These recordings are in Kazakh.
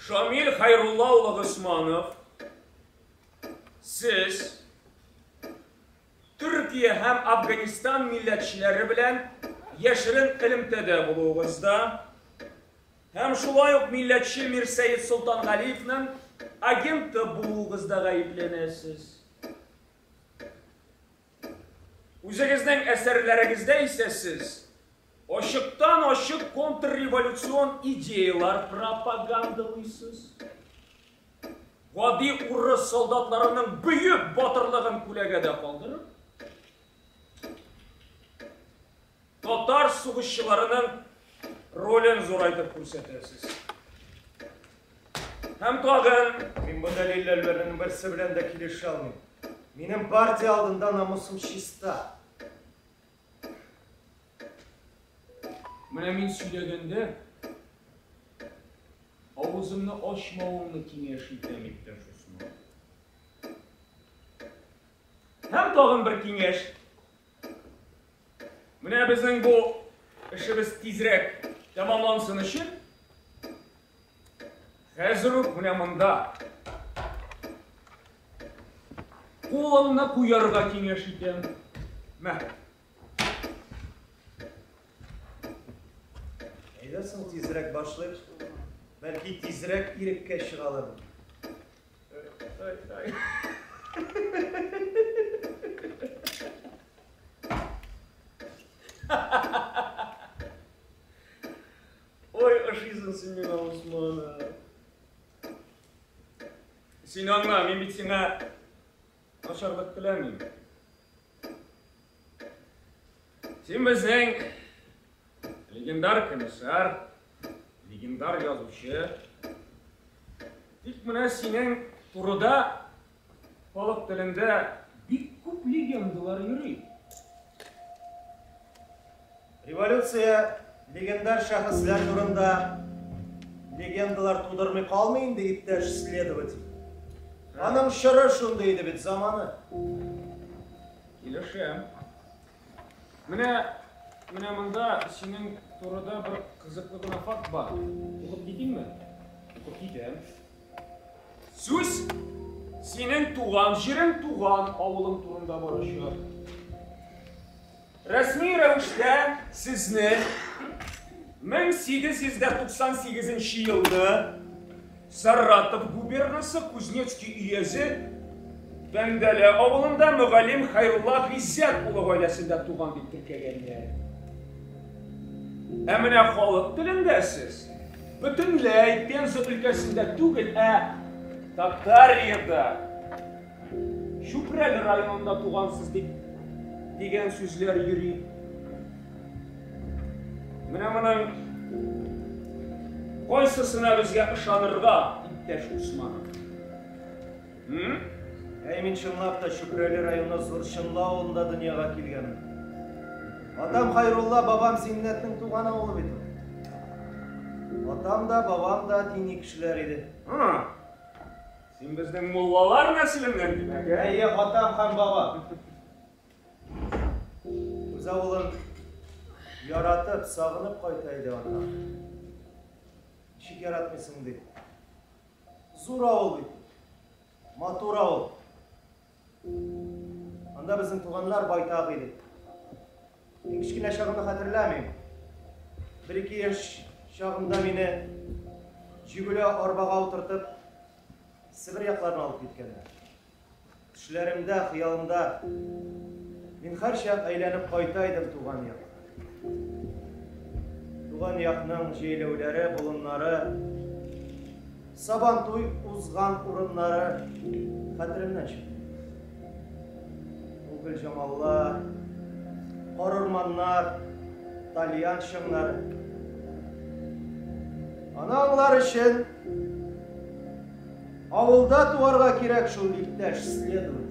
Şamil Hayrullaoğlu Osmanov, siz Türkiye hem Afganistan milletçileri bilen yaşırın ilimtede buluğuzda, hem şulayık milletçi Mirseyit Sultan Galiyev'nin agenti buluğuzda gayiplenesiz. Üzerinizden eserlerinizde ise siz aşıktan aşık kontrrevolüsyon ideyalar propagandalısınız. Vadi Urus soldatlarının büyük batırlığın kulegede kaldırıp, Tatar suguşçularının rolün zoraytıp kursetesiz. Hem tağın, Мен bu dalillerinin birisi bilen de kilişi almayayım. Benim partiya aldığında namusum şista. mine min söylegende ağzımni açmağımni kengeşlikten ipten şusunu. Hem tağın bir kengeş, mine bizning bu işimiz tezrek tamamlansın için hazırlık mine mında қолына кuyarga kengeş iten. Eylesin tizrek başlayıp, belki tizrek irikке çıkalım. Oy aşıyızın sen bana Osman'a. Sen anla, ben bitsinə aşarlık dilemeyim. Sen bizden legendar komiser, legendar yazıcı, ilk mine senin turda halk dilinde bir kup legendalar yürüyor. Revolütsiya legendar şahıslar turunda legendalar tudurmay kalmayın deyip de следователь. Anam şırı şundaydı bit zamanı. Келешем. Mine mında senin turda bir kızıklı bir fakt var. Okup gideyim mi? Okup gideyim. Söz senin tuğan, jirin tuğan avulun turunda barışıyor. Resmi rəvişdə sizni 1898 yılda Sarratov gubernası Kuznetski üyesi Bendele avulunda müğallim Hayrullah İzzet ulu ailesinde tuğan bir Türkiye'ye. Emine halk dilinde siz bütünlüğü Penza ülkesinde tügül Tatarya'da Şükreli rayonunda tuğansız degen sözler yürüyor. Mine koysasına bizge ışanırga İtteş Osmanov. Мен шынлап та Шүкрәлі районы Зуршынла ауылында дүнияға келгенмін. Атам Хайрулла бабам Зиннеттің туған ауылы беді. Атам да бабам да дини кішілер еді. Sen bizden mullalar nesilinden demek he? Әйе, атам һәм бабам. Өз ауылын яратып, сағынып қайтайды атам. Ничек яратмайсың дейді. Зур ауыл дейді. Матур ауыл. Анда біздің туғанлар байтақ еді. Мен кішкене шағымды хатırlamаймын. Bir-iki yaş шағымда мені жүгілі арбаға отыртып, Сібір яқларына алып кеткенler. Түшлерімде, қиялымда мен har шақ айленіп қайтайдым туған яқ. Туған яқның жейлеулері, бұлынлары, Сабан той узған урыннары хатırımdan çıktı. Gül Jamallar, Korurmanlar, Talyan şınları. Anamlar için avulda tuvarga kirek şu likteş следовать.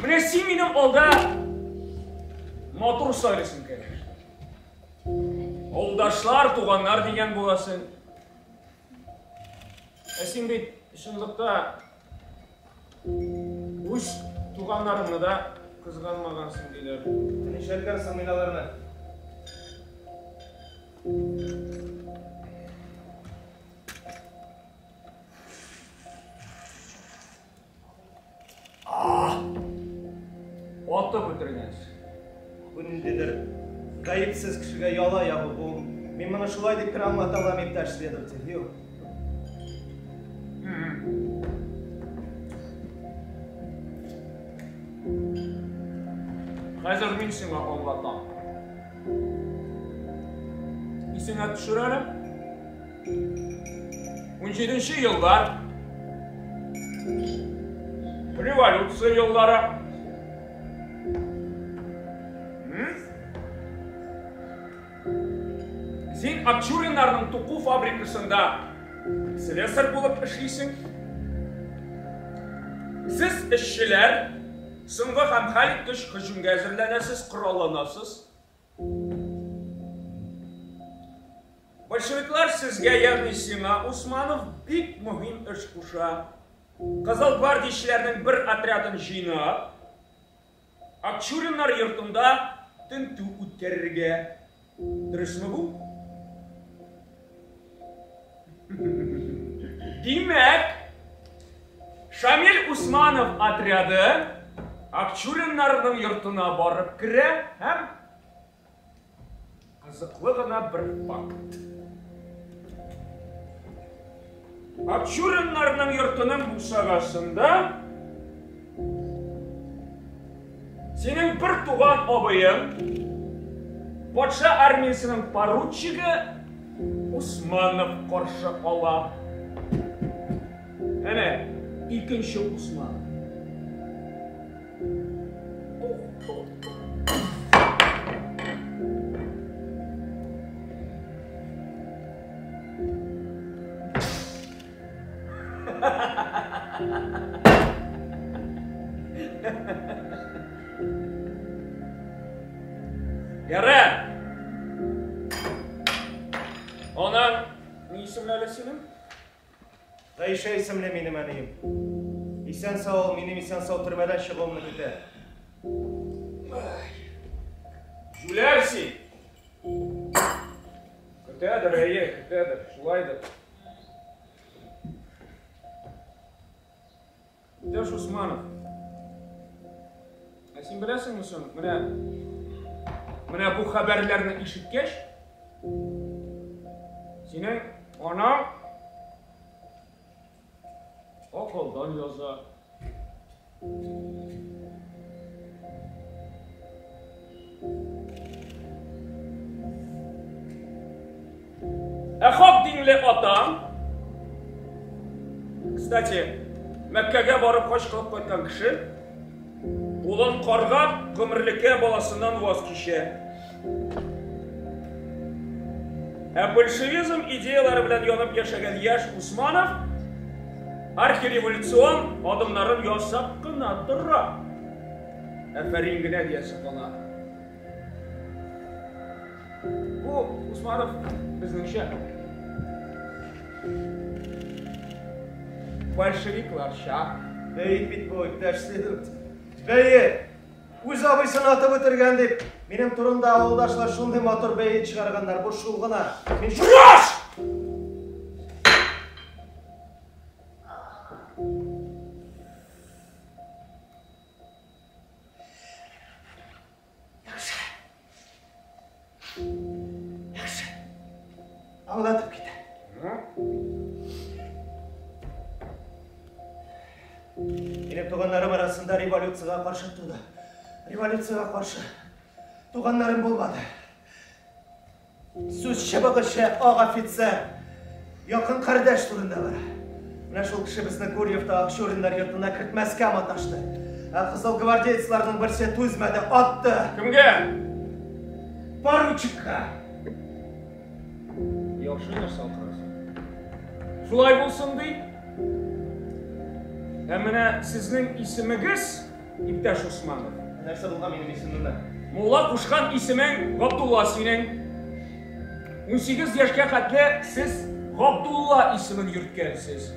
Mine sen benim olda motor söylesin gerek. Oldaşlar, tuğanlar degen bolasın. Sen bit şunlukta üç tuğanlarını da kızganmagansın deyler. Tinişerkensin minalarını. Otda bitirgensiz. Bu nedir? Kayıpsız kişiye yala yağı bu. Men bana şulay dep bir anlata alamam taşladım sen. Yok. Hazır men sana anlatam. Esine düşürelim. 17. yıllar revolüksiya yılları. Sen Akçurinlarning to'quv fabrikasında slesar bulup işleysin. Siz işçiler sınıfı hem halitkış hücumga hazırlanasiz, qurollanasiz. Bolşeviklar sizga, ya'ni Sina Usmanov bek muhim ish qo'sha. Qizil gvardiyachilarning bir otryadini jiyinib, Akçurinlar yurtida tintuv o'tkazishga. Durustmi bu? Demek, Şamil Usmanov otryadı Akçurinlarning yurtuna borib kira ham qiziqligina bir fakt. Akçurinlarning yurtining musagasında senin bir tuğan obayın Podsha armiyasının поручигі Usmanov qarşı ola. Ana, ikinci Usmanov. Yara. Ona ne isimlerle senin? Ayşe isimli benim anayım. İsen sağ ol, benim isen sağ oturmadan şıgımını küte. Julersin. Kütedir, eye, kütedir, şulaydır. Ders Usmanov. Sen bilesin misin? Mene bu haberlerini işitkeş. Senin ona okuldan yazar. Hak dinli atam. Kстати, Mekke'ye barıp hoş kılıp koytan kişi ulan qargab gömürlükке balasından vaz kişi. Bolşevizm ideyaları bilen yanıp yaşayan yaş Usmanov arxirevolyusion adımların yasap kına dırra. Eferinğine diye sıkına. Bu Usmanov bizning şey. Bolşeviklar şah. Beyit bit boyut dersledim. Beyit, öz abıysını atıp ötürgen deyip, benim turumda avuldaşlar şunday motor beyit çıkarganlar, bu şulguna. Men şu... Yavaş! Yaxşı. Anlatıp gidelim. Benim tuğanlarım arasında revolütsiyaya karşı tuttu. Revolütsiyaya karşı tuğanlarım bulmadı. Söz şebekişi ağa ofitser, yakın kardeş turunda var. Mine şol kişi bizni Guryev'da Akşurinlar yurtuna kirtmezke amataştı. Kızıl gvardiyachilarning birisi tuzmadi, attı. Kimga? Poruchikka. Yaxshi narsa qilasiz. Shulay bo'lsin dey. Әміне сіздің исімігіз İptaş Osmanov. Нәрсе булган минем исемемне? Molla Kuşkan исемең Габдулла синең. 18 яшькә хәтле сез Габдулла исемен йөрткәнсез.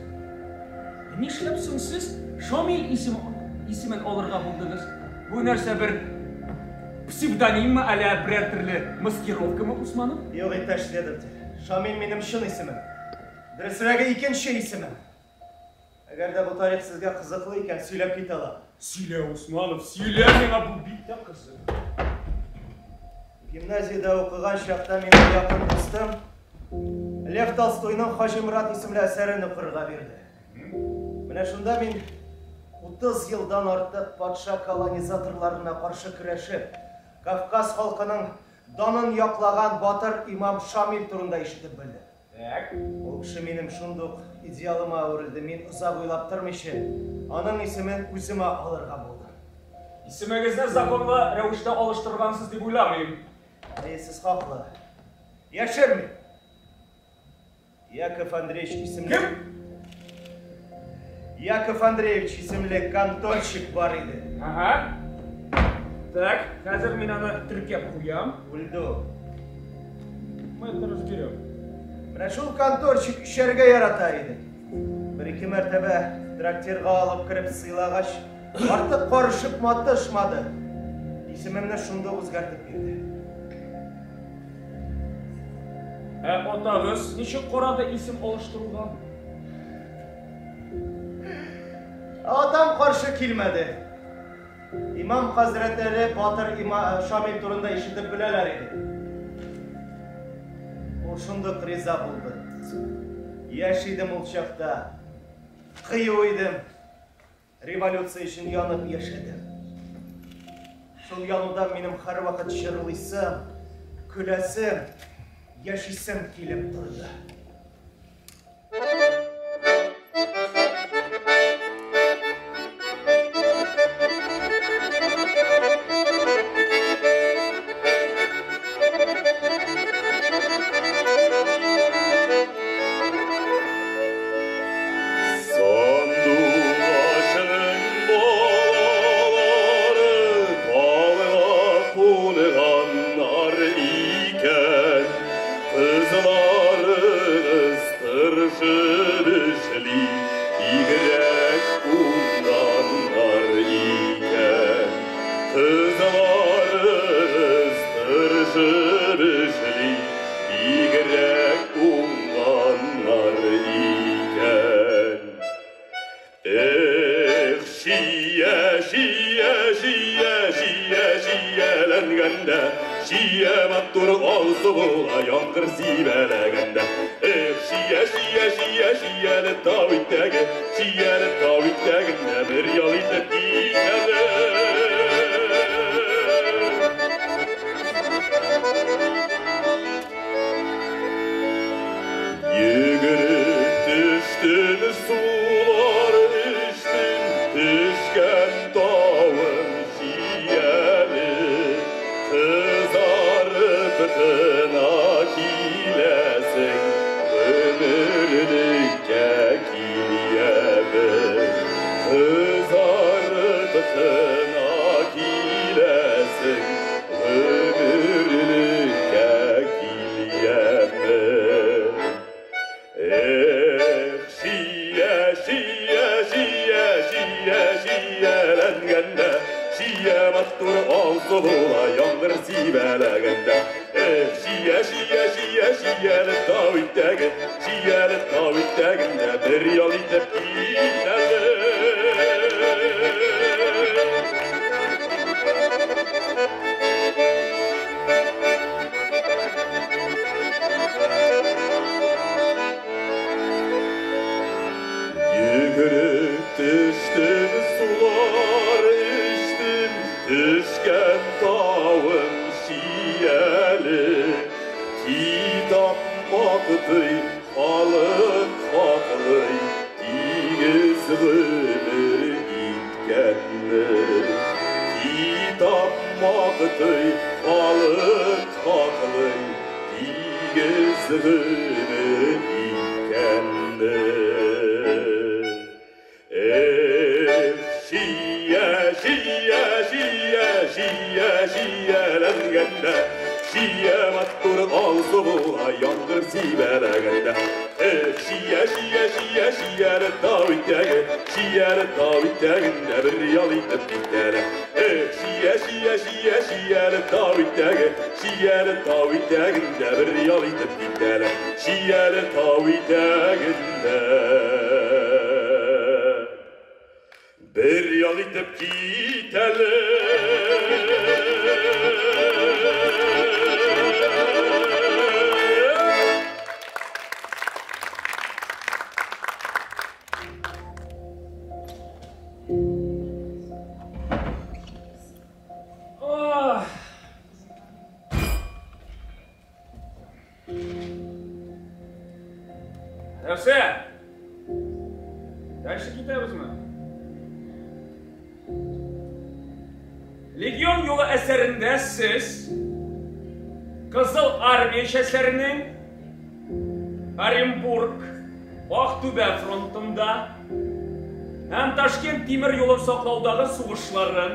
Нишләп соң сез Шамил исемен алырга булдыгыз? Бу нәрсә бер псевдонимме әле берәр төрле маскировкамы Усманов? Юк, иптәш следователь. Шамил минем чын исемем. Дөресрәге икенче исемем. Әгәр дә бу тарих сезгә кызыклы икән, сөйләп китә алам. Сөйлә, Усманов, сөйлә, миңа бу бик тә кызык. Гимназиядә укыган чакта минем якын дустым Лев Толстойның Хажимрат исемле әсәрен укырга бирде. Менә шунда мин 30 елдан артык патша колонизаторларына каршы көрәшеп, Кавказ халкының данын яклаган батыр имам Шамил турында ишетеп белдем. Ул кеше минем шундук идеалыма әверелде. Мин озак уйлап тормыйча, аның исемен үземә алырга булдым. Исемегезне законлы рәвештә алыштыргансыз дип уйламыйм. Сез хаклы. Яшерми. Яков Андреевич исемле. Яков Андреевич исемле конторщик бар иде. Ага. Так, хәзер мин аны теркәп куям. Үлде. Мы это разберем. Менә шул конторщик эшәргә ярата иде. Бер-ике мәртәбә трактирга алып кирип сыйлагач, артык карышып матышмады. Исемемне шунда үзгәртеп бирде. Атагыз ничек карады исем алыштыруга? Атам каршы килмәде. İmam Hazretleri Batır Şamil turunda ишетеп беләләр иде. Ул шундук риза булды. Яшь идем ул чакта. Кыю идем. Революция өчен янып яшәдем. Шул янудан минем һәр вакыт җырлыйсым, көләсем, яшисем килеп торды. Şiyelengenде Şiye mattur alsı bu ayyandır sibelegende Şiyere David'teginde bir yalıkta bittere Şiyere David'teginde bir yalıkta bittere Şiyere David'teginde bir yalıkta bittere Все. Дальше gidiyoruz mu? Legion yolu eserinde siz Kızıl Armiya şehirlerinin Оренбург, Ақтөбе frontunda hem Taşkent temir yolu saklauдағы soğuşların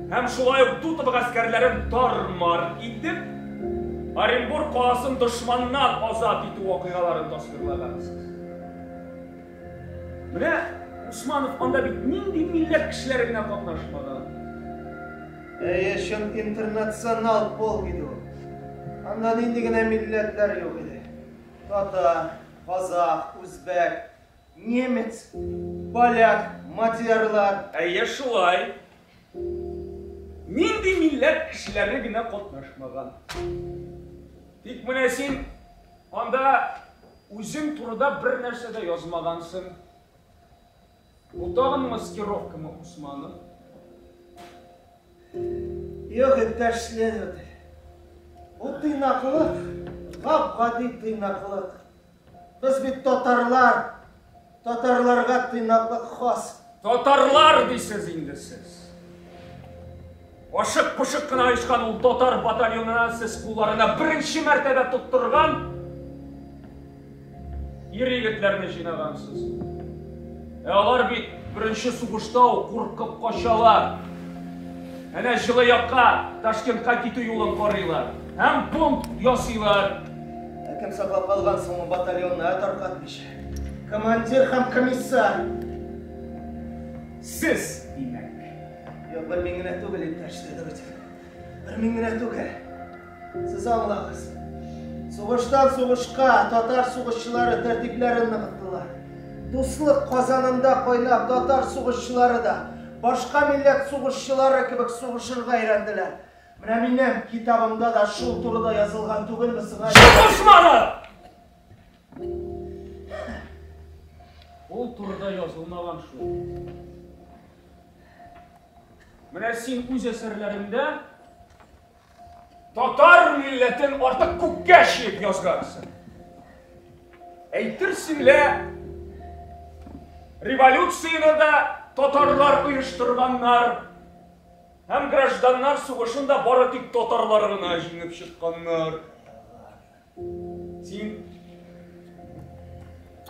hem şulay Dutov askerlerin tarmar edip Оренбург қаласын düşmandan azat etу оқиғаларын tasvirlағансыз. Mine Osmanov anda bir nindi millet kişileri gine katnaşmadan. Şun internasyonal pol gidiyor. Anda nindi gine milletler yok idi. Tatar, Kazak, Uzbek, Nemet, Polyak, Macarlar. Şulay. Nindi millet kişileri gine katnaşmadan. Tek mine sen anda uzun turda bir nersede yazmagansın. Bu dağın maskirovka mı Osmanlı? Yok iptaşlar ödü. Bu tıynaklık, gap-gadi tıynaklık. Biz bir Tatarlarga tıynaklık khas. Tatarlar deysiz indi siz. Aşık pışık kına işkan ol Tatar batalyonuna siz kullarına birinci mertebe tutturgan yer yigitlerini jinaгаnsız. Алар бит birinci soğuşta korkup kaçalar. Ana жылы yakka Taşkent'e gitu yolun karıylar. Hem bomb yasıylar. Kim saklap kalgan soğun batalyonuna tarqatmış. Komandir hem komissar. Siz demek. Yok bir mingine tugul iptaşlar ödü. Bir mingine tugul. Siz anlağız. Soğuştan soğuşka Tatar soğuşçuları tertiplerini kıttılar. Dostluk kazanında koynap Tatar soğuşçuları da başka millet soğuşçuları gibi soğuşurga eğrendiler. Benim kitabımda da şu turda yazılgan tugul mısın? Çık Osmanlı! O turda yazılmagan şu. Mine sen öz eserlerinde Tatar milletin artık kukke şiyip yazgansın. Eytirsinle revolütsiyonu da Tatarlar uyuşturganlar hem grajdanlar soğuşunda bari tek Tatarlarına jingip çıkkanlar. Sen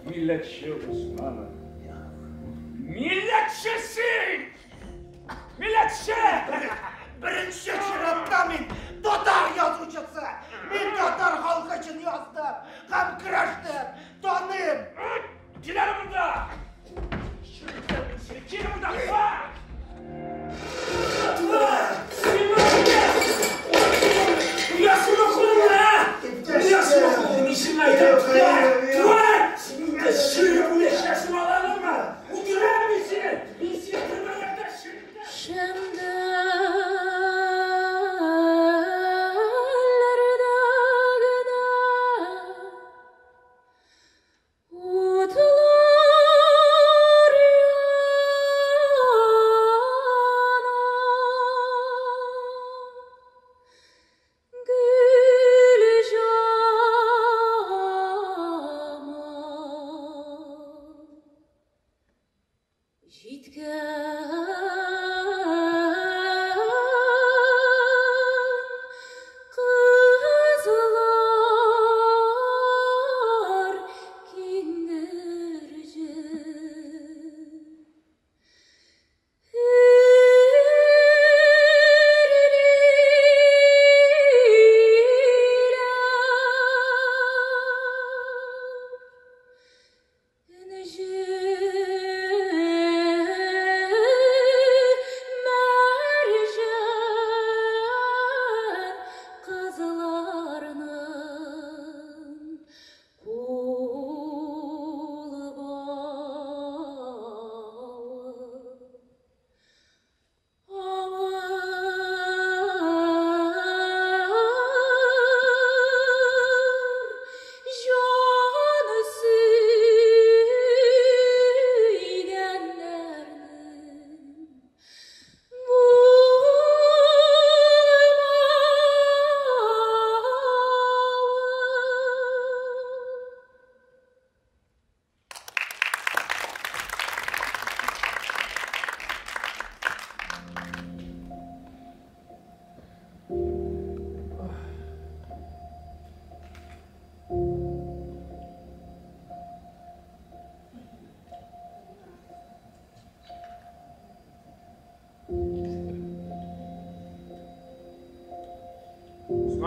milletçi Osmanlı. Milletçisin! Milletçi! Birinci şırapta min Tatar yazıcısı. Min Tatar halkı için yazdım. Hem kıraştım. Tanıyım. Gidelim burada! Gidelim burada! Uyasın okulun ha! Uyasın okulun işin ayda! Tuvalet! Şöyle bu eşyasını alalım mı? Uydurur musun? İnisiyatiflerden şimdi!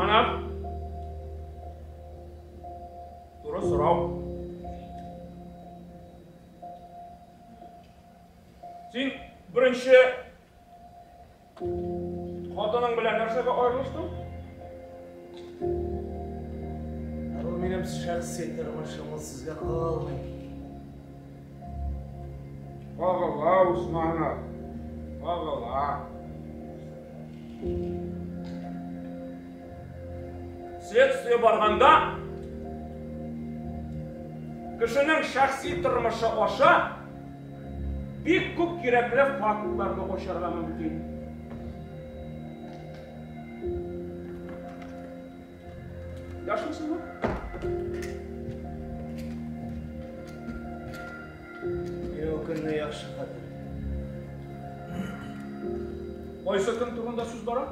Манап. Туры сұрау. Сен бірінші қатының білән нәрсеге айырылыстың? Бұл менің шәхси тұрмышымыз сізге қалмай. Ағыла, Усманы. Ағыла. Следствие барғанда кішінің шәхси тұрмышы оша бек көп кереклі фактыларды ошарға мүмкін. Yaşlısın mı? Мен o күнні яқшы қатыр. Oysa kім тұрғында сөз бара?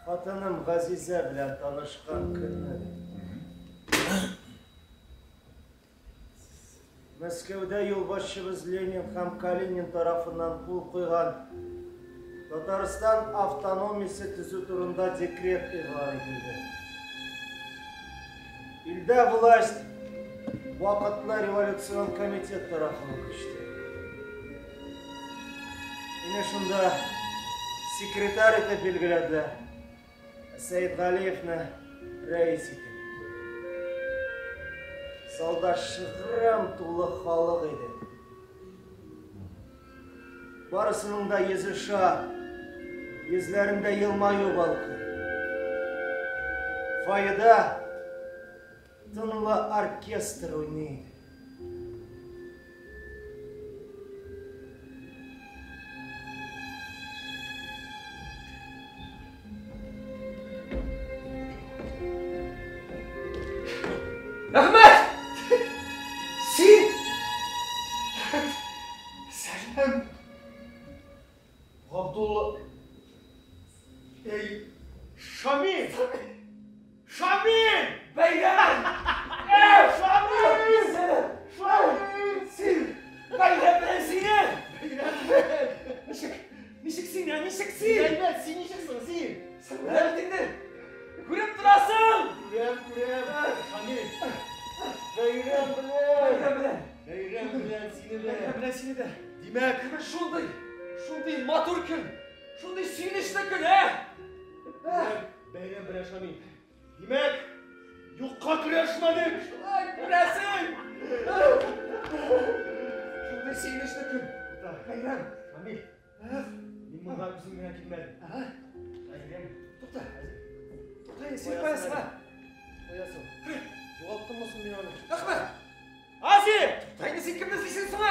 Қатыным Ғазиза білән танышқан күнні. Мәскеуде юлбашчыбыз Ленин һәм Калинин тарафынан қол қойған Татарстан автономиясы түзу турында декрет иғар етілді. Илдә власть вакытлы революцион комитет тарафынан күчте. Менә шунда секретарь итеп билгеләде. Сәйд Галиевны рәис итеп. Салда шыгрым тулы халык иде. Барысының да йөзе шат, йөзләрендә елмаю балкый. Файда тынлы оркестр уйнайды. Ahmet! Sen! Selam! Abdullah! Ey! Şamil! Şamil! Beyler! Şamil! Şamil! Beyler ben seni! Nişik sen ya, nişik sen! Beyler, sen nişiksin, sen? Sen neredin? Görüp durasın! Kurem. Şamil. Beyler seni de. Demek şunday matur gün, şunday suyunuşlu gün he? Beyler Şamil. Demek yokka güreşmedik. Ay güresin! Şunday suyunuşlu gün. Beyler. Şamil. Ben bunlar bizim merak etmedim. Tokta. Sen koyasın ha. Koyasın. Yoğalttın mısın beni onu? Ahmet! Asi! Haydi sen kimden sizsin sana?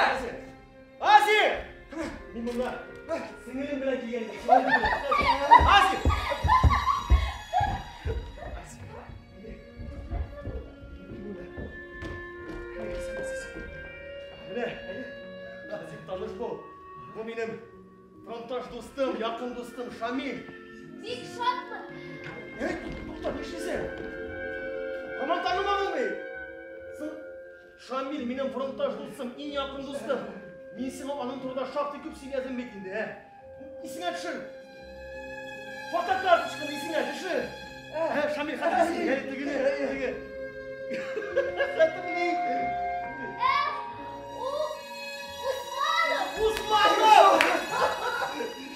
Asi! Ben bunlar. Sinirim bile giyelim. Asi! Azim tanış bu. Bu benim frontaş dostum, yakın dostum Şamil. Dik şart mı? Evet, doktor, ne işin? Aman tanımadın mı? Sen Şamil, benim frontaş dostum, en yakın dostum. Ben sana onun turda şartı küp seni yazım bekindi, he? İsine düşün. Fakat tartışkın, isine düşün. He, Şamil, hadi isine, hadi tıgını. Hadi tıgını. Osmanlı!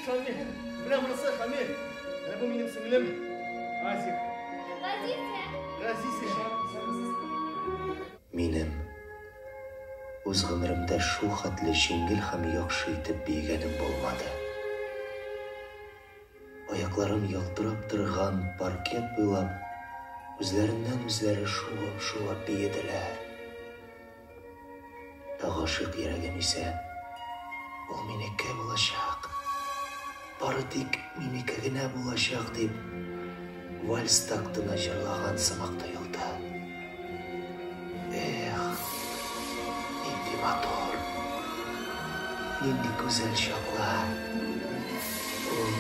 Şamil, bırak burası Şamil. Bu benim singlim. Azim. Газизе. Менің өз ғұмырымда шу хатлы жеңіл һәм яхшы итеп бейгенім болмады. Аякларым ялтырап тұрған паркет буйлап, үзләреннән үзләре шуып бейделәр. Ғашык йөрәгем исә, ул минеке булачак. Бары тик минеке генә булачак дип, вальс тактына җырлаган сымак тоелды. Эх, нинди матур, нинди güzel чаклар. Ул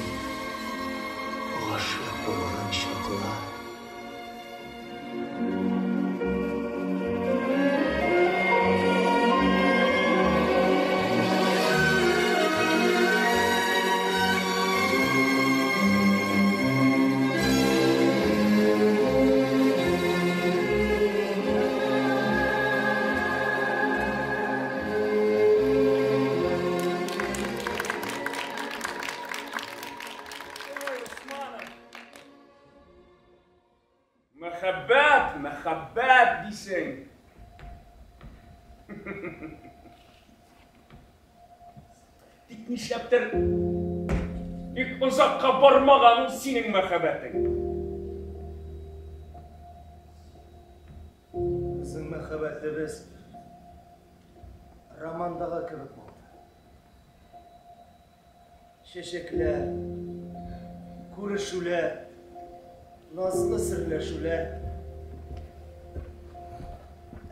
гашык булган чаклар. мәхәббәт дисең. Тик нишләптер бик ұзаққа бармағаның синең мәхәббәтең. Біздің мәхәббәтебез романдағы кебек болды. Шешекләр, күрешүләр, назлы серләшүләр.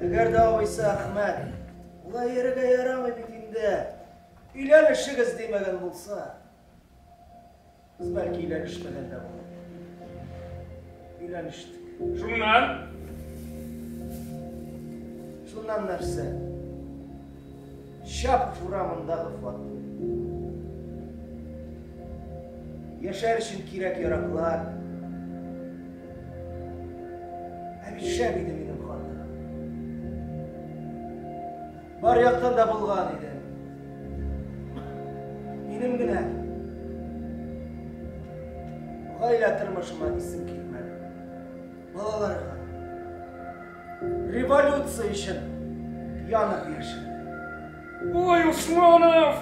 Әгәр дә абыйсы Әхмәт, улай йөрергә ярамый бит инде. Өйләнешегез димәгән булса, biz бәлки өйләнешмәгән дә булыр. Өйләнештек. Шуннан нәрсә? Шапов урамындағы Фатма. Яшәр өчен кирәк яраклар. Ә бит шәп иде минем хатын. Бар яктан да булган иде. Минем генә гаилә тормышыма исем килмәде. Балаларга революция өчен янып биришә. Ой, Усманов!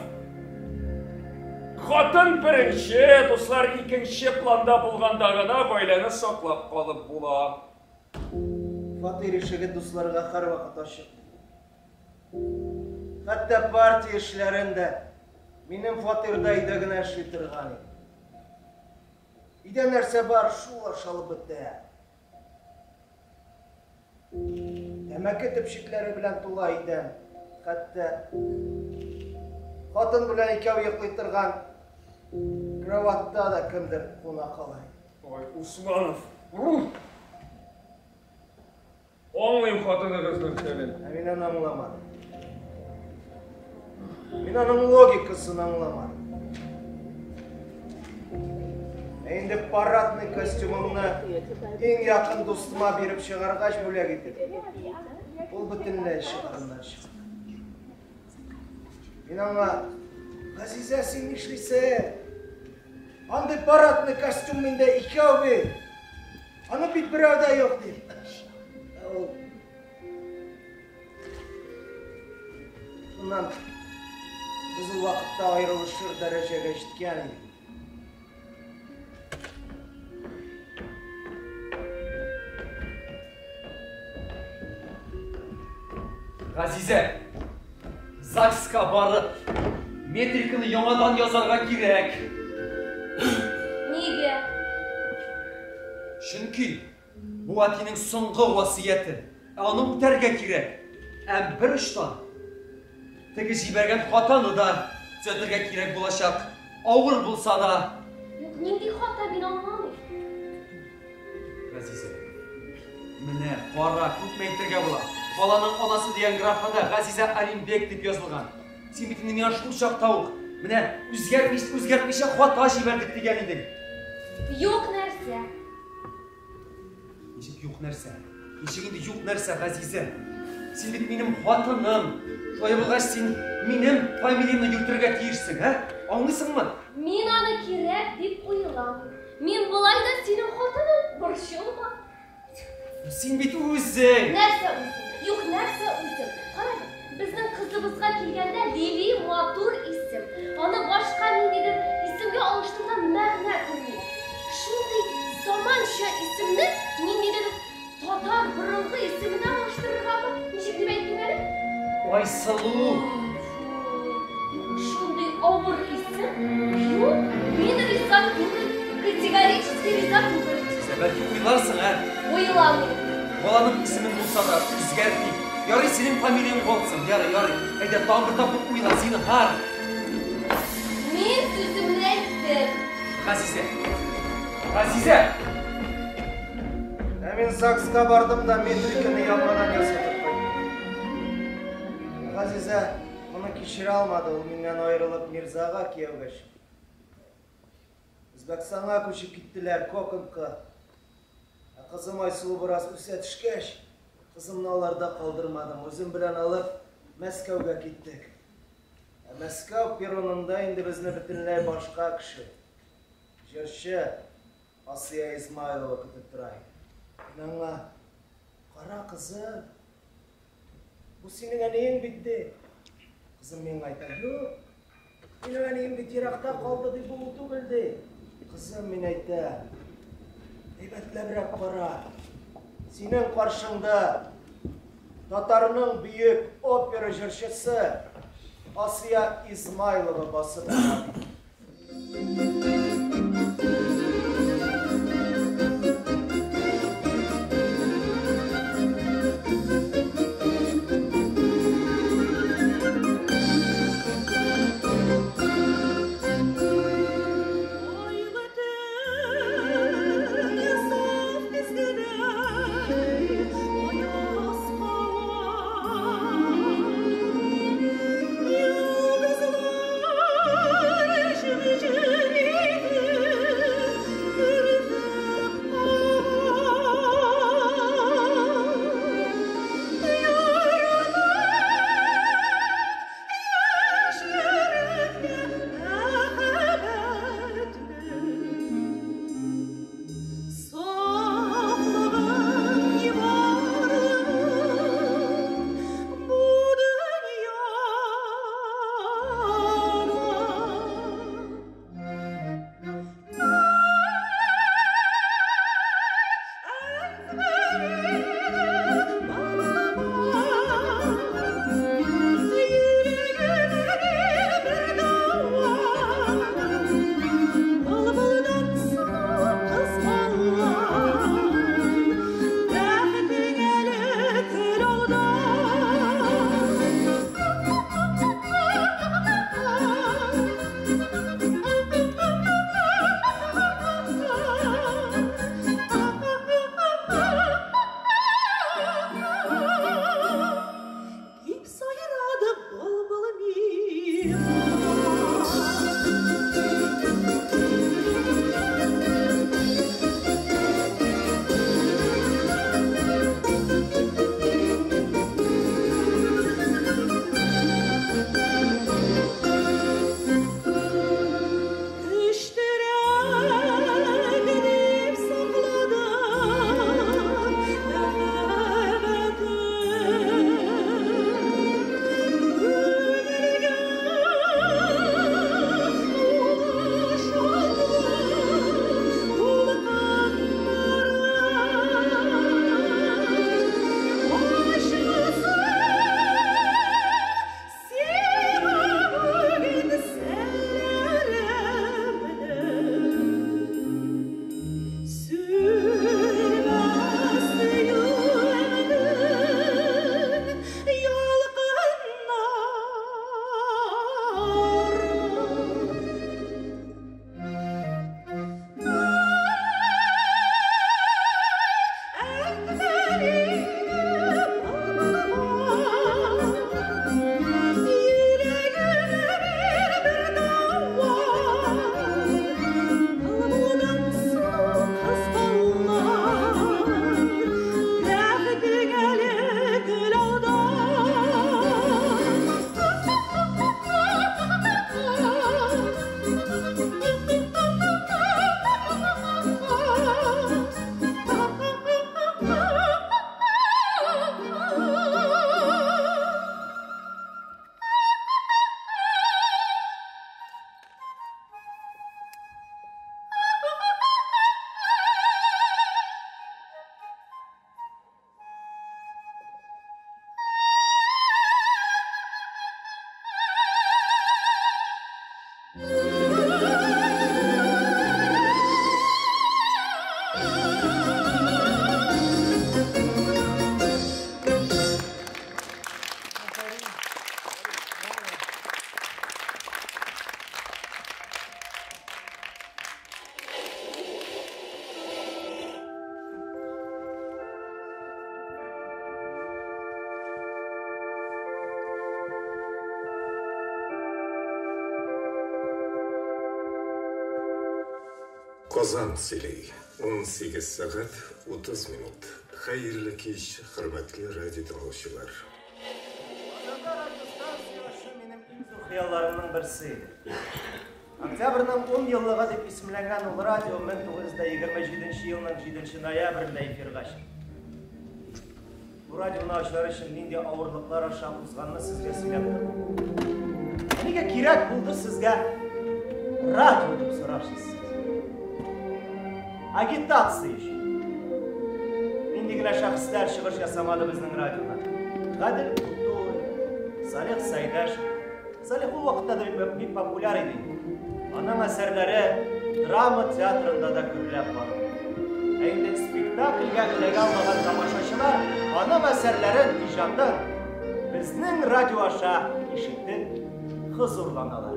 Хатын беренче, дуслар икенче планда булганда гына гаиләне саклап калып була. Фатир ишеге дусларга һәрвакыт ачык. Хәтта партия эшләрендә минем фатирда өйдә генә эшли торган иде. Өйдә нәрсә бар, шул ашалып бетә. Тәмәке төпчекләре белән тула идән. Хәтта хатын белән икәү йоклый торган кроватта да кемдер куна калай. Ой, Усманов! Аңлыйм хатыныгызның хәлен. Мин аны аңламадым. Мин аның логикасын аңламадым. Инде парадный костюмымны иң якын дустыма биреп чыгаргач бүләк итеп. Ул бөтенләй чыгарыннан чыкты. Мин аңа, Газизә, син нишлисең? Андый парадный костюм миндә икәү бит. Аны бит берәүдә юк дип. Шуннан без ул вакытта аерылышыр дәрәҗәгә җиткән идек. Газизә, ЗАГСка барып, метриканы яңадан язарга кирәк. Нигә? Чөнки бу әтинең соңгы васыяте. Аны үтәргә кирәк. Әм бер оштан теге җибәргән хатаны да төзәтергә кирәк булачак. Авыр булса да. Юк, нинди хата, мин аңламыйм. Газизә, менә кара, күпме әйтергә була. Баланың анасы дигән графада Газизә Алимбек дип язылган. Син бит инде миңа шул чакта ук менә үзгәртмичә хата җибәрдек дигән идең. Юк нәрсә. Ничек юк нәрсә? Ничек инде юк нәрсә, Газизә? Син бит минем хатыным. Шулай булгач син минем фамилиямны йөртергә тиешсең, ә? Аңлыйсыңмы? Мин аны кирәк дип уйламыйм. Мин болай да синең хатының борчылма. Син бит үзең. Нәрсә үзем? Юк, нәрсә үзем? Карагыз, безнең кызыбызга килгәндә Лили матур исем. Аны башка ниндидер исемгә алыштырган мәгънә күрмим. Шундый заманча исемне ниндидер татар борынгы исеменә алыштырыргамы? Ничек дип әйттең әле? Айсылу. Шундый авыр исем? Юк, мин риза түгел. Категорически риза түгел. Бәлки уйларсың, ә? Уйламыйм. Баланың исемен булса да үзгәртик. Ярый, синең фамилияң булсын. Ярый. Әйдә, тагын бер тапкыр уйла, зинһар. Мин сүземне әйттем. Газизә! Мин ЗАГСка бардым да метриканы яңадан ясатып кайттым. Газизә моны кичерә алмады, ул миннән аерылып Мирзага кияүгә чыкты. Үзбәкстанга күчеп киттеләр, Коконка. Кызым Айсылу бераз үсә төшкәч, кызымны аларда калдырмадым. Үзем белән алып Мәскәүгә киттек. Мәскәү перронында инде безне бөтенләй башка кеше. Җырчы Асия Исмаилова көтеп тора. Аңа Қара қызым, бұл сенің әнең бітті. Қызым мен айта, жоқ, менің әнең бітті ерақта қалды деп бұл түгілді. Қызым мен айта, әйбәтләбірек қара, сенің қаршыңда Татарның бүйік опера жыршысы Асия Измайлова басып тұрады. Қазан Селей, 18 сағат 30 минут. Хайырлы кеш, хөрмәтле радио тыңлаучылар. Қазанда радиостанциясы менің иң зур хыялларымның берсе. Октябрьнең 10 еллыгы дип исемләнгән ул радио 1927 елның 7 ноябрендә эфирга чыкты. радионы açılar için ninde ağırlıklar aşağı uzganını sizge söylep durun. Nege kirek buldu sizge radyo dep sorarsınız. Agitatsiya işi. Nindegile şahıslar çıkış yasamadı bizning radyoda. Kadir Kutuy, Salih Saydaş, Salih o vakitte de bir popüler idi. Onun eserleri drama tiyatrında da görülüp var. Eğer spektaklga ilegal olan tamaşaçılar onun eserlerin icadını bizning radyo aşağı işitip huzurlanalar.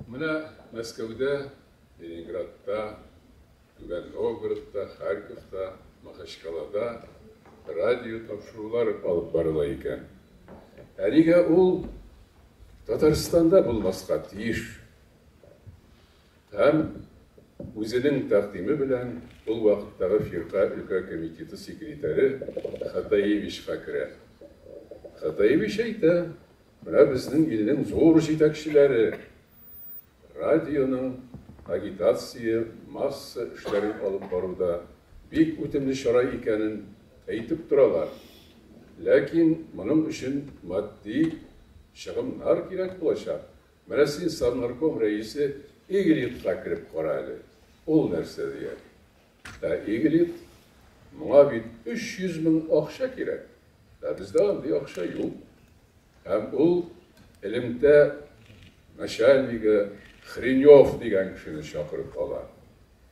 Mına Moskvada, Leningradda, Tugan Novgorodda, Kharkovda, Makhachkalada radyo topşurular alıp barıla ekan. Әриге ул Татарстанда булмаска тиеш. Һәм үзенең тәкъдиме белән ул вакыттагы фирка өлкә комитеты секретаре Хатаевичка керә. Хатаевич әйтә, менә безнең илнең зур җитәкчеләре радионың агитация масса эшләрен алып баруда бик үтемле чара икәнен әйтеп торалар. Ләкин моның өчен матди чыгымнар кирәк булачак. Менә син Совнарком рәисе Игелитка кирип кара әле. Ул нәрсә дигән? Игелит моңа бит 300 мең акча кирәк. Бездә андый акча юк. Һәм ул элемтә начальнигы Хренёв дигән кешене чакырып ала.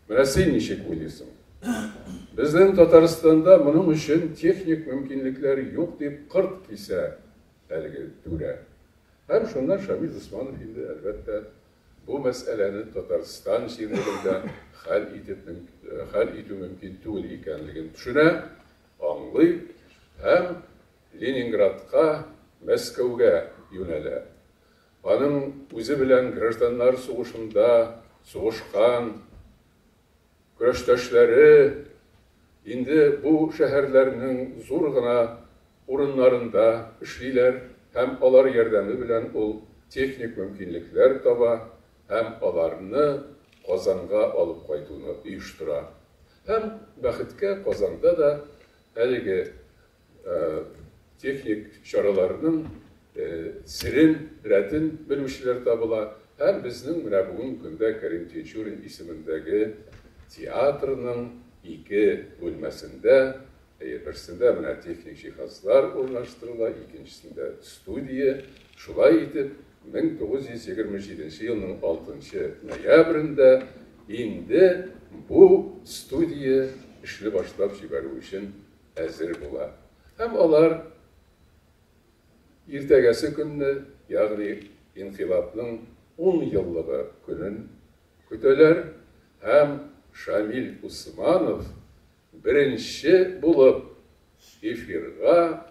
Менә син ничек уйлыйсың? Bizden Tatarstanda bunun için teknik mümkünlükleri yok deyip kırt kise elge düre. Hem şundan Şamil Osmanov indi elbette bu meselenin Tatarstan şiirlerinde hal etü mümkün değil ikenligini düşüne, anlay hem Leningrad'a, Moskov'a yönele. Onun özü bilen Grajdanlar soğuşunda soğuşkan Köşteşleri indi bu şehirlerinin zor gına orunlarında işliler hem alar yardımı bilen ol teknik mümkünlükler taba hem alarını Kazan'a alıp koyduğunu uyuştura. Hem Baxitke Kazan'da da elge teknik şaralarının sirin, retin bilmişler tabıla hem bizning bugün günde Kerim Teçurin ismindeki tiyatrının iki bölmesinde, birisinde mene teknik cihazlar ornaştırıla, ikincisinde studiya. Şulay etip 1927 yılının 6 noyabrında indi bu studiya işli başlap çıkarı için hazır bula. Hem alar ertegesi günü, yani inkılapның 10 yıllığı günün kütüler hem Şamil Osmanov birinci bulup efirga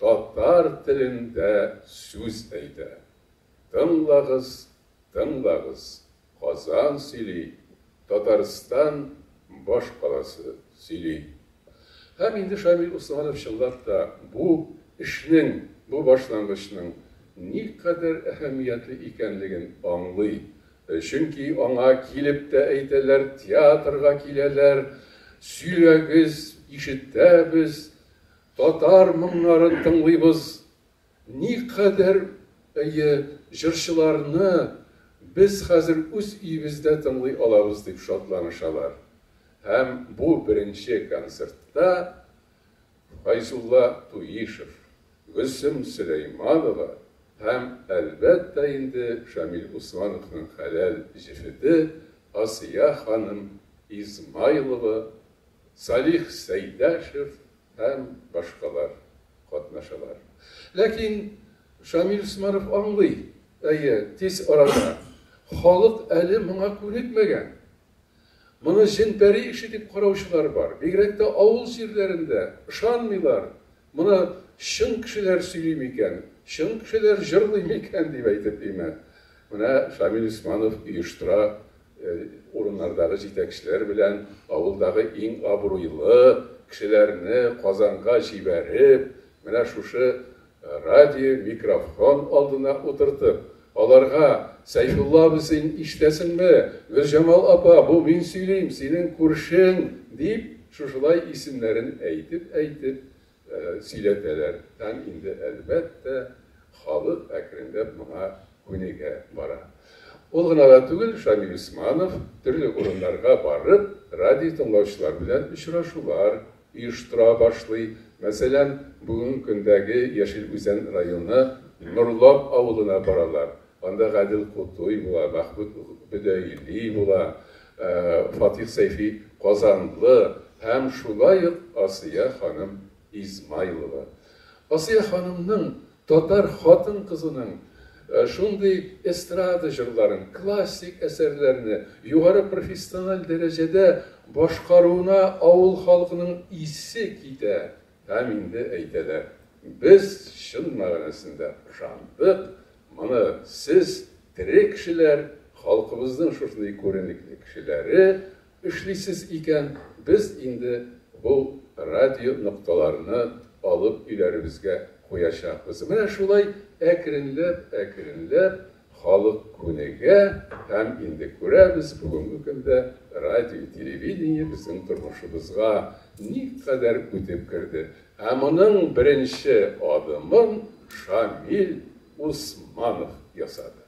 Tatar tilinde söz eydi. Tınlağız, tınlağız, Kazan sili, Tatarstan baş kalası sili. Hem indi Şamil Osmanov şıllap da bu işinin, bu başlangıçının ne kadar ehemmiyetli ikenligin anlay. Çünkü ona kilip de eyteler, tiyatrga kileler, süyleriz, işittemiz, Tatar mınların tınlıyız. Ne kadar jırşılarını biz hazır öz iyimizde tınlay alabız deyip şatlanışalar. Hem bu birinci konsertta Fayzullah Tuyişev, Gülsüm Süleymanova, hem elbette indi Şamil Osmanov'un halal jifidi Asiya Hanım İzmailova, Salih Seydaşev hem başkalar katnaşalar. Lakin Şamil Osmanov anlay, tez arada halk eli buna körükmegen. Bunu jinperi işitip karavuşlar var. Bigrekte avul şirlerinde ışanmıyorlar. Bunu şın kişiler söyleyemiken, şın kişiler jırlayemiken diye aytıp deyme. Buna Şamil Osmanov uyuştura orunlardaki jitekçiler bilen avuldaki en abruylu kişilerini Kazan'a jiberip, buna şuşu radyo, mikrofon aldığına oturtup, аларга Сайфулла бізден іштесіңбі, Гүлжамал апа, бұл мен сөйлейм, сенің көршің, деп шушылай исемлерін әйтіп сөйлетелер. Тән инде әлбәтті халық әкіріндеп мұна көнеге бара. Ол ғана да түгіл, Шамил Усманов түрлі орындарға барып, радио тыңлаушылар белән очрашулар оештыра башлый. Мәсәлән, бүгін көндәге Яшел Үзән районы Нурлап авылына баралар. Анда Гадил Кутуй була, Махмуд Бөдәйли була, Фатих Сайфи Казанлы һәм шулай ук Асия ханым Измайлова. Асия ханымның татар хатын кызының шундый эстрада җырларын, классик әсәрләрне югары профессиональ дәрәҗәдә башкаруына авыл халкының исе китә. Һәм инде әйтәләр, без чын мәгънәсендә ышандык. Маны сез тере кешеләр, халкыбызның шушындай күренекле кешеләре эшлисез икән, без инде бу радио нукталарны алып өйләребезгә куячакбыз. Менә шулай әкренләп халык күнегә һәм инде күрәбез бүгенге көндә радио, телевидение безнең тормышыбызга никадәр үтеп керде. Һәм моның беренче адымын Шамил Усманов ясады.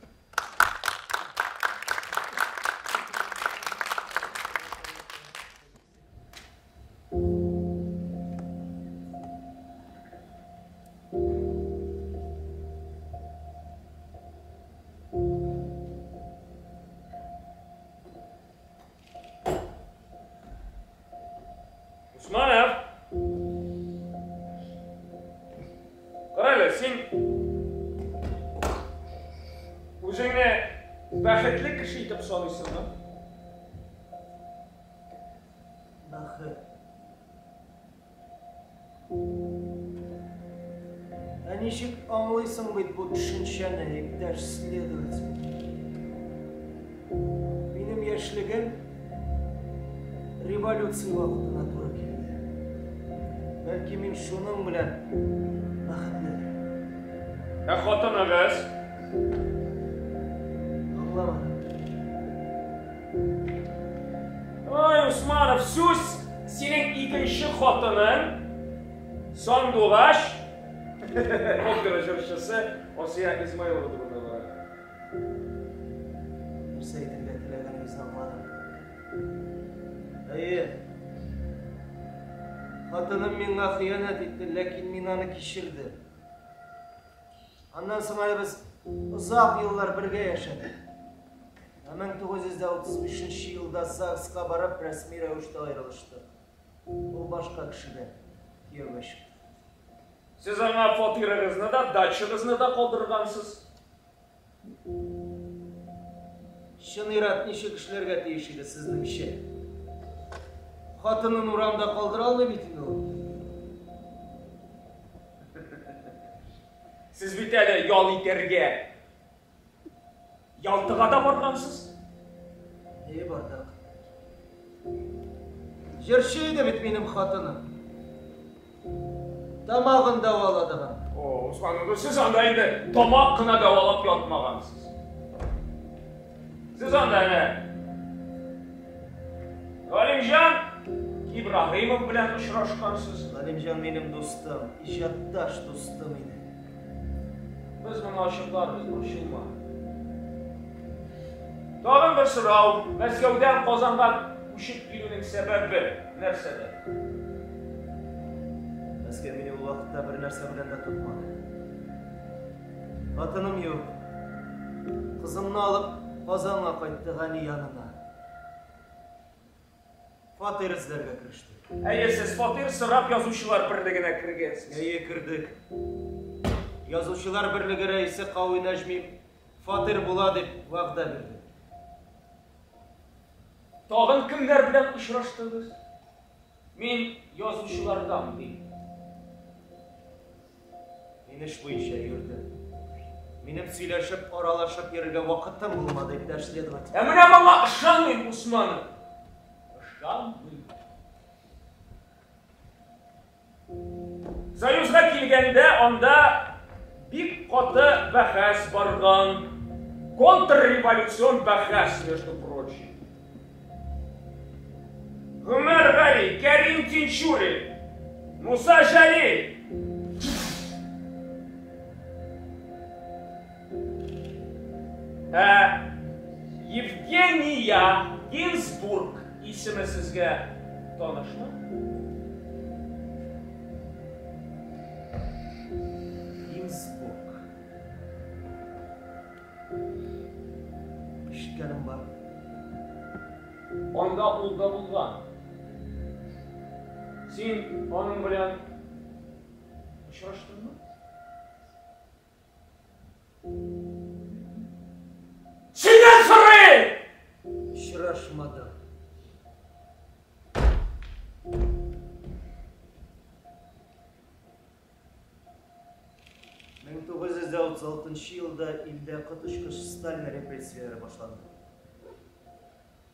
Усманов! Qarayla, sen o'zingni baxtli kishi deb sanaysanmi? Baxt. Ничек аңлайсың бит бу төшенчәне, иптәш следователь? Минем яшьлегем революция вакытына туры килде. Бәлки мин шуның белән бәхетледер. Хатыныңыз? Аңламадым. Ой, Усманов, сүз синең икенче хатының Сандуғаш опера җырчысы Асия Измайлова турында бар. Нәрсә әйтергә теләгәнегезне аңладым. Хатыным миңа хыянат итте, ләкин мин аны кичердем. Аннан соң без озак еллар бергә яшәдек. 1935 елда САГСка барып, рәсми рәвештә аерылыштык. Ул башка кешегә кияүгә чыкты. Siz аңа фатирыгызны да, дачагызны да калдыргансыз. Чын ират ничек эшләргә тиеш иде сезнеңчә? Хатынын урамда калдыра алмый бит инде ул. Siz бит әле ял итәргә ялтыга да баргансыз. Бардык. Җырчы иде бит минем хатыным. Тамагын даваладыгын. О, Усманов, siz анда инде тамак кына давалап ятмагансыз. Siz анда Галимҗан Ибраһимов белән очрашкансыз. Галимҗан минем дустым, иҗатташ дустым иде. Biz моны ачыкларбыз, ачылма. Тагын бер сорау, Мәскәүдән Казанга күчеп килүнең сәбәбе нәрсәдә? Мәскәү мине ул вакытта бер нәрсә белән дә тотмады. Хатыным юк. Кызымны алып Казанга кайтты Гани янына. Фатир эзләргә керештек. Сез фатир сорап язучылар берлегенә кергәнсез. Кердек. Язучылар берлеге рәисе Кауи Нәҗми фатир була дип вәгъдә бирде. Тагын кемнәр белән очраштыгыз? Мин язучылардан дим. Мин эш буенча йөрдем. Минем сөйләшеп, аралашып йөрергә вакытым булмады, иптәш следователь. Менә моңа ышанмыйм, Усманов. Ышанмыйм. Союзга килгәндә анда бик каты бәхәс барган. Контрреволюцион бахас, между прочим. Гумер Гали, Карим Тинчури, Муса Жали. Евгения Гинзбург исемі сізге таныш мы? Гинзбург. Ишіткенім бар. Анда улда булган. Сен оның белән очраштыңмы? Синен сорый! Очрашмадым. Мен 1936 жылда илде кытышкыч Сталин репрессиялары башланды.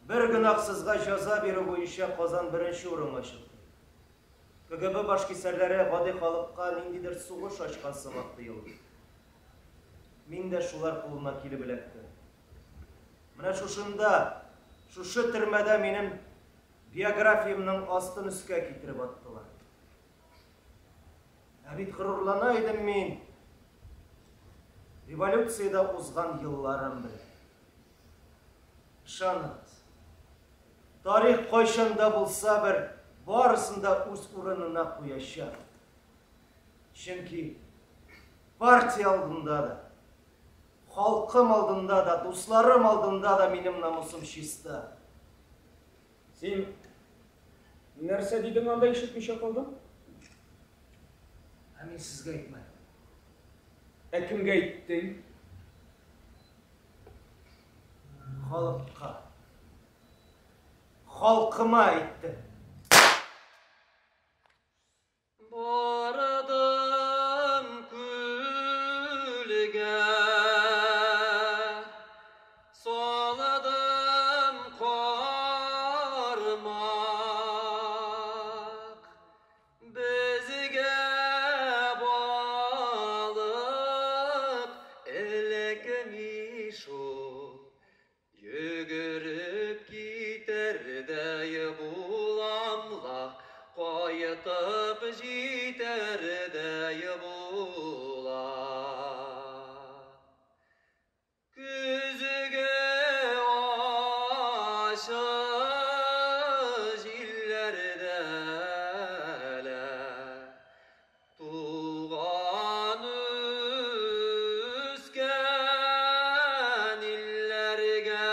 Бір гынаксызга жаза беру боюнча Казан бірінші орынга чыкты. КГБ башкисәрләре гади халыкка ниндидер сугыш ачкан сымак тоелды. Мин дә шулар кулына килеп эләктем. Менә шушында, шушы төрмәдә минем биографиямның астын өскә китереп аттылар. Ә бит горурлана идем мин. Революцияда узган елларым белән. Ышаныгыз. Тарих кайчанда булса бер барысында үз урынына куячак. Чөнки партия алдында да, халкым алдында да, дусларым алдында да минем намусым чиста. Сен нәрсә дидең анда ишетмичә калдың? Ә мин сезгә әйтмәдем. Ә кемгә әйттең? Халыкка. Халкыма әйттем. Бардым күлгә, соладым кармак, безгә балык элекмиш ул, йөгереп китердәй буламла, кайтып җитәрдәй була. Күзгә ачы җилләрдә туган үскән илләргә.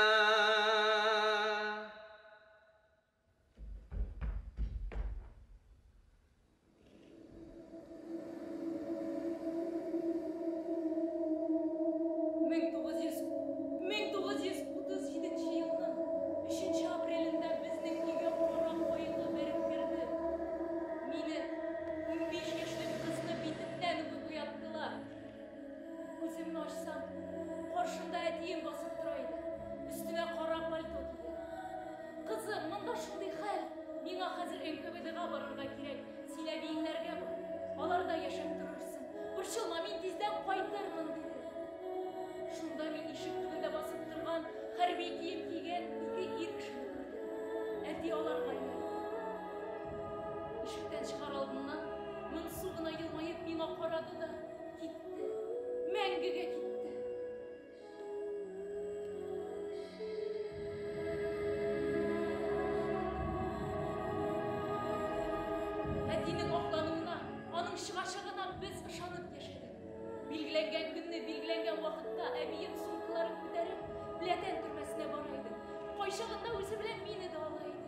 Каршында әтием басып тора иде. Өстенә кара пальто кигән. Кызым, монда шундый хәл. Миңа хәзер НКВДга барырга кирәк. Син әбиеңнәргә бар. Аларда яшәп торырсың. Борчылма, мин тиздән кайтырмын диде. Шунда мин ишек төбендә басып торган, хәрби кием кигән ике ир кешене күрдем. Әти аларга йөрде. Ишектән чыгар алдыннан моңсу гына елмаеп миңа карады да китте. Мәңгегә китте. Әтинең аклануына, аның чыгачагына без ышанып яшәдек. Билгеләнгән көнне, билгеләнгән вакытта әбием сумкаларын күтәреп, Пләтән төрмәсенә бара иде. Кайчагында үзе белән мине дә ала иде.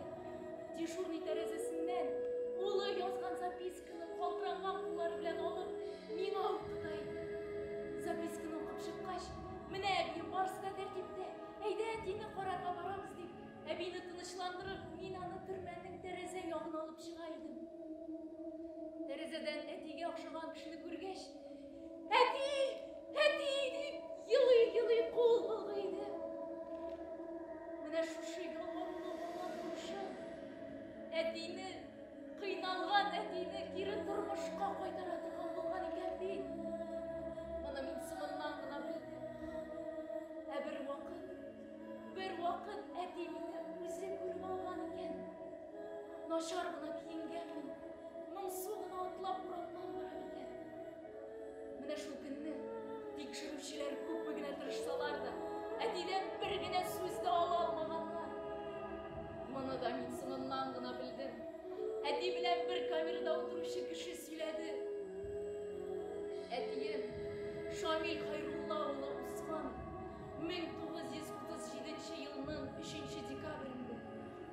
Дежурный тәрәзәсеннән улы язган записканы калтыранган куллары белән алып, миңа укыта иде. Записканы укып чыккач, менә әбием барысы да тәртиптә. Әйдә, әтине карарга барабыз дип, әбине тынычландырып, мин аны төрмәнең тәрәзә ягына алып чыга идем. Тәрәзәдән әтигә охшаган кешене күргәч, әти, әти дип елый-елый кул болгайды. Менә шушы ялварулы булган күрше әтине, кыйналган әтине кире тормышка кайтара торган булган икән бит. Моны мин соңыннан гына белдем. Ә бер Камил Хайруллаулы Усманов 1937 yılının 3 dekabrinde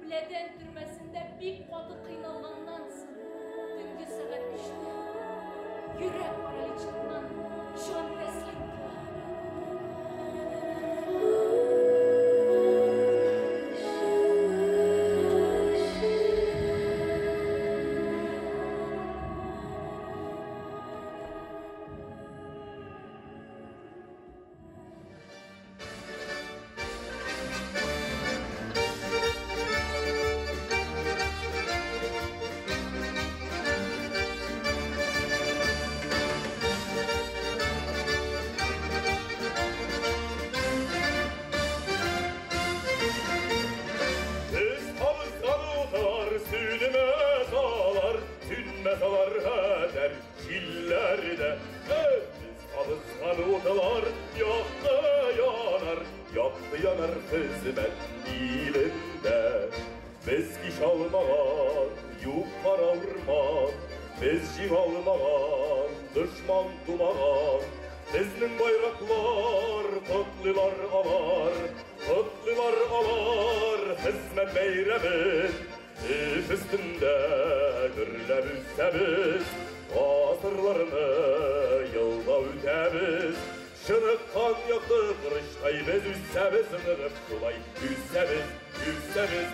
Плетен türmesinde bir katı kıynalandan sonra tüngü saat 3'te yürek paraliçliğinden can teslim kılar. Sünmez eder çillerde biz alışkan odalar yaktı yanar hizmet ilinde biz iş almağan yukarı vurmağan biz jim almağan düşman dumağan bizning bayraklar kutlular alar hizmet beyremiz İş üstünde gürlep üstemiz, asırlarını yılda ütemiz. Şınıkkan yaktı kırıştay biz üstemiz, sınırıp sulay üstemiz.